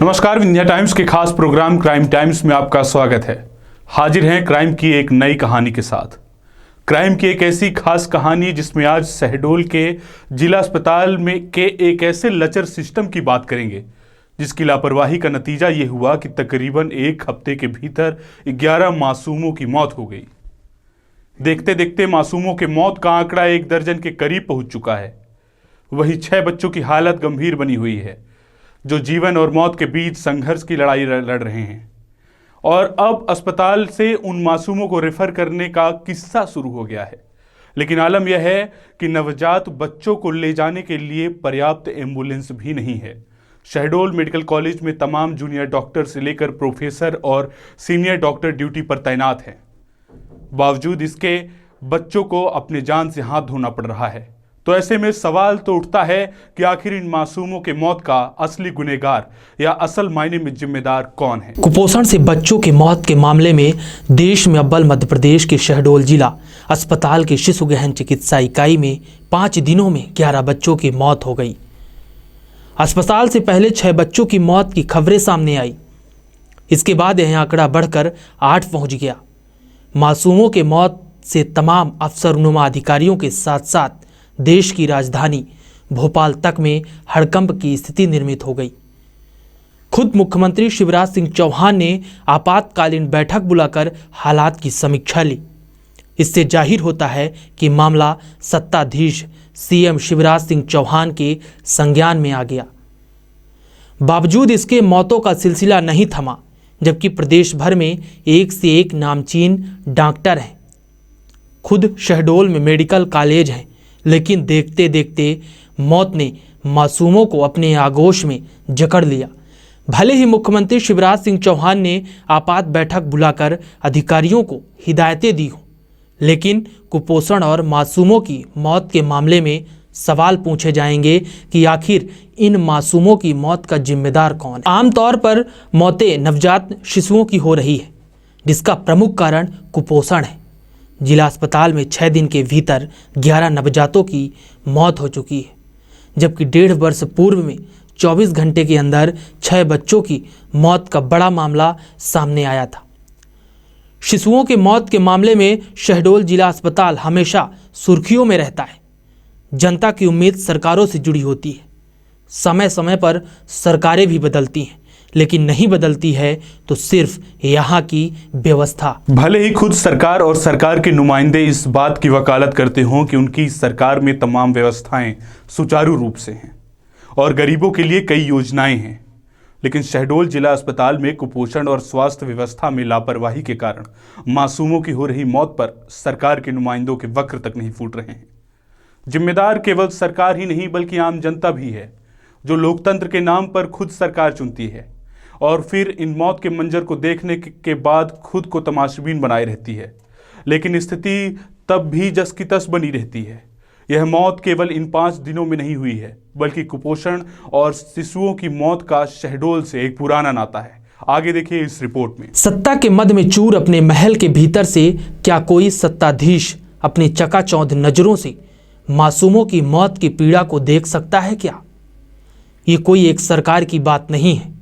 नमस्कार, विंध्या टाइम्स के खास प्रोग्राम क्राइम टाइम्स में आपका स्वागत है। हाजिर हैं क्राइम की एक नई कहानी के साथ। क्राइम की एक ऐसी खास कहानी जिसमें आज शहडोल के जिला अस्पताल में के एक ऐसे लचर सिस्टम की बात करेंगे जिसकी लापरवाही का नतीजा ये हुआ कि तकरीबन एक हफ्ते के भीतर 11 मासूमों की मौत हो गई। देखते देखते मासूमों के मौत का आंकड़ा 1 दर्जन के करीब पहुंच चुका है। वही 6 बच्चों की हालत गंभीर बनी हुई है जो जीवन और मौत के बीच संघर्ष की लड़ाई लड़ रहे हैं। और अब अस्पताल से उन मासूमों को रेफर करने का किस्सा शुरू हो गया है। लेकिन आलम यह है कि नवजात बच्चों को ले जाने के लिए पर्याप्त एम्बुलेंस भी नहीं है। शहडोल मेडिकल कॉलेज में तमाम जूनियर डॉक्टर से लेकर प्रोफेसर और सीनियर डॉक्टर ड्यूटी पर तैनात हैं। बावजूद इसके बच्चों को अपने जान से हाथ धोना पड़ रहा है। तो ऐसे में सवाल तो उठता है कि आखिर इन मासूमों के मौत का असली गुनहगार या असल मायने में जिम्मेदार कौन है। कुपोषण से बच्चों की मौत के मामले में देश में अव्वल मध्य प्रदेश के शहडोल जिला अस्पताल के शिशु गहन चिकित्सा इकाई में 5 दिनों में 11 बच्चों की मौत हो गई। अस्पताल से पहले 6 बच्चों की मौत की खबरें सामने आई। इसके बाद यह आंकड़ा बढ़कर 8 पहुंच गया। मासूमों के मौत से तमाम अफसरनुमा अधिकारियों के साथ साथ देश की राजधानी भोपाल तक में हड़कंप की स्थिति निर्मित हो गई। खुद मुख्यमंत्री शिवराज सिंह चौहान ने आपातकालीन बैठक बुलाकर हालात की समीक्षा ली। इससे जाहिर होता है कि मामला सत्ताधीश सीएम शिवराज सिंह चौहान के संज्ञान में आ गया। बावजूद इसके मौतों का सिलसिला नहीं थमा, जबकि प्रदेश भर में एक से एक नामचीन डॉक्टर हैं। खुद शहडोल में मेडिकल कॉलेज है, लेकिन देखते देखते मौत ने मासूमों को अपने आगोश में जकड़ लिया। भले ही मुख्यमंत्री शिवराज सिंह चौहान ने आपात बैठक बुलाकर अधिकारियों को हिदायतें दी हों, लेकिन कुपोषण और मासूमों की मौत के मामले में सवाल पूछे जाएंगे कि आखिर इन मासूमों की मौत का जिम्मेदार कौन है। आमतौर पर मौतें नवजात शिशुओं की हो रही है, जिसका प्रमुख कारण कुपोषण है। जिला अस्पताल में 6 दिन के भीतर 11 नवजातों की मौत हो चुकी है, जबकि 1.5 वर्ष पूर्व में 24 घंटे के अंदर 6 बच्चों की मौत का बड़ा मामला सामने आया था। शिशुओं के मौत के मामले में शहडोल जिला अस्पताल हमेशा सुर्खियों में रहता है। जनता की उम्मीद सरकारों से जुड़ी होती है। समय समय पर सरकारें भी बदलती हैं, लेकिन नहीं बदलती है तो सिर्फ यहाँ की व्यवस्था। भले ही खुद सरकार और सरकार के नुमाइंदे इस बात की वकालत करते हों कि उनकी सरकार में तमाम व्यवस्थाएं सुचारू रूप से हैं और गरीबों के लिए कई योजनाएं हैं, लेकिन शहडोल जिला अस्पताल में कुपोषण और स्वास्थ्य व्यवस्था में लापरवाही के कारण मासूमों की हो रही मौत पर सरकार के नुमाइंदों के वक्र तक नहीं फूट रहे हैं। जिम्मेदार केवल सरकार ही नहीं बल्कि आम जनता भी है, जो लोकतंत्र के नाम पर खुद सरकार चुनती है और फिर इन मौत के मंजर को देखने के बाद खुद को तमाशबीन बनाए रहती है। लेकिन स्थिति तब भी जस की तस बनी रहती है। यह मौत केवल इन 5 दिनों में नहीं हुई है, बल्कि कुपोषण और शिशुओं की मौत का शहडोल से एक पुराना नाता है। आगे देखिए इस रिपोर्ट में। सत्ता के मद में चूर अपने महल के भीतर से क्या कोई सत्ताधीश अपनी चकाचौंध नजरों से मासूमों की मौत की पीड़ा को देख सकता है क्या? ये कोई एक सरकार की बात नहीं है,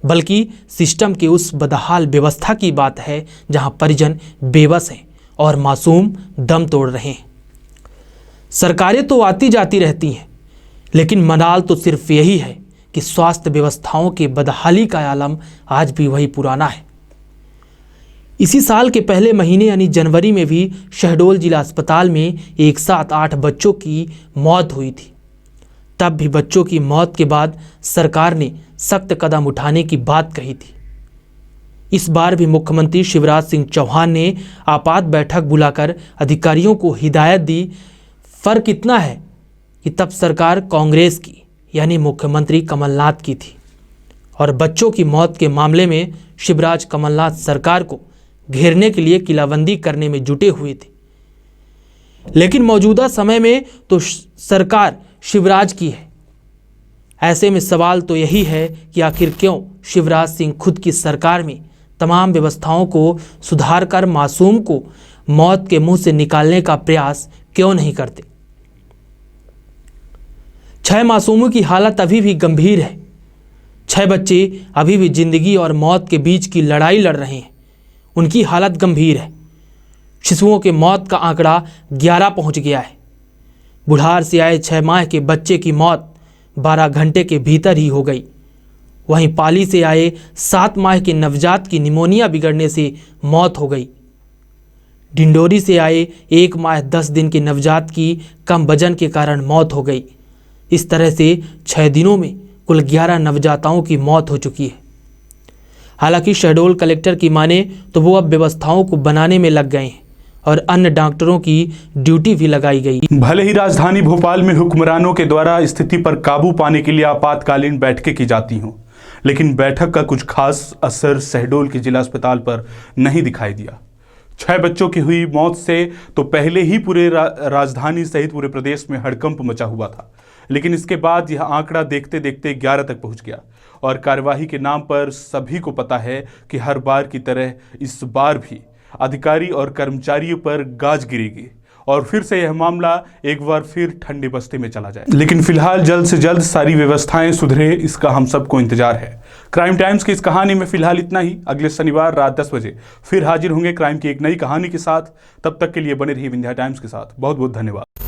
बल्कि सिस्टम के उस बदहाल व्यवस्था की बात है जहां परिजन बेबस हैं और मासूम दम तोड़ रहे हैं। सरकारें तो आती जाती रहती हैं, लेकिन मलाल तो सिर्फ यही है कि स्वास्थ्य व्यवस्थाओं के बदहाली का आलम आज भी वही पुराना है। इसी साल के पहले महीने यानी जनवरी में भी शहडोल जिला अस्पताल में एक साथ 8 बच्चों की मौत हुई थी। तब भी बच्चों की मौत के बाद सरकार ने सख्त कदम उठाने की बात कही थी। इस बार भी मुख्यमंत्री शिवराज सिंह चौहान ने आपात बैठक बुलाकर अधिकारियों को हिदायत दी। फर्क इतना है कि तब सरकार कांग्रेस की यानी मुख्यमंत्री कमलनाथ की थी और बच्चों की मौत के मामले में शिवराज कमलनाथ सरकार को घेरने के लिए किलाबंदी करने में जुटे हुए थे। लेकिन मौजूदा समय में तो सरकार शिवराज की है। ऐसे में सवाल तो यही है कि आखिर क्यों शिवराज सिंह खुद की सरकार में तमाम व्यवस्थाओं को सुधार कर मासूम को मौत के मुंह से निकालने का प्रयास क्यों नहीं करते। 6 मासूमों की हालत अभी भी गंभीर है। 6 बच्चे अभी भी जिंदगी और मौत के बीच की लड़ाई लड़ रहे हैं। उनकी हालत गंभीर है। शिशुओं के मौत का आंकड़ा 11 पहुंच गया है। बुढ़ार से आए 6 माह के बच्चे की मौत 12 घंटे के भीतर ही हो गई। वहीं पाली से आए 7 माह के नवजात की निमोनिया बिगड़ने से मौत हो गई। डिंडोरी से आए 1 माह 10 दिन के नवजात की कम वजन के कारण मौत हो गई। इस तरह से 6 दिनों में कुल 11 नवजाताओं की मौत हो चुकी है। हालांकि शहडोल कलेक्टर की माने तो वो अब व्यवस्थाओं को बनाने में लग गए हैं और अन्य डॉक्टरों की ड्यूटी भी लगाई गई। भले ही राजधानी भोपाल में हुक्मरानों के द्वारा स्थिति पर काबू पाने के लिए आपातकालीन बैठकें की जाती हों, लेकिन बैठक का कुछ खास असर शहडोल के जिला अस्पताल पर नहीं दिखाई दिया। 6 बच्चों की हुई मौत से तो पहले ही पूरे राजधानी सहित पूरे प्रदेश में हड़कंप मचा हुआ था, लेकिन इसके बाद यह आंकड़ा देखते देखते 11 तक पहुंच गया और कार्यवाही के नाम पर सभी को पता है कि हर बार की तरह इस बार भी अधिकारी और कर्मचारियों पर गाज गिरेगी और फिर से यह मामला एक बार फिर ठंडे बस्ते में चला जाए। लेकिन फिलहाल जल्द से जल्द सारी व्यवस्थाएं सुधरे, इसका हम सबको इंतजार है। क्राइम टाइम्स की इस कहानी में फिलहाल इतना ही। अगले शनिवार रात 10 बजे फिर हाजिर होंगे क्राइम की एक नई कहानी के साथ। तब तक के लिए बने रहिए विंध्या टाइम्स के साथ। बहुत बहुत धन्यवाद।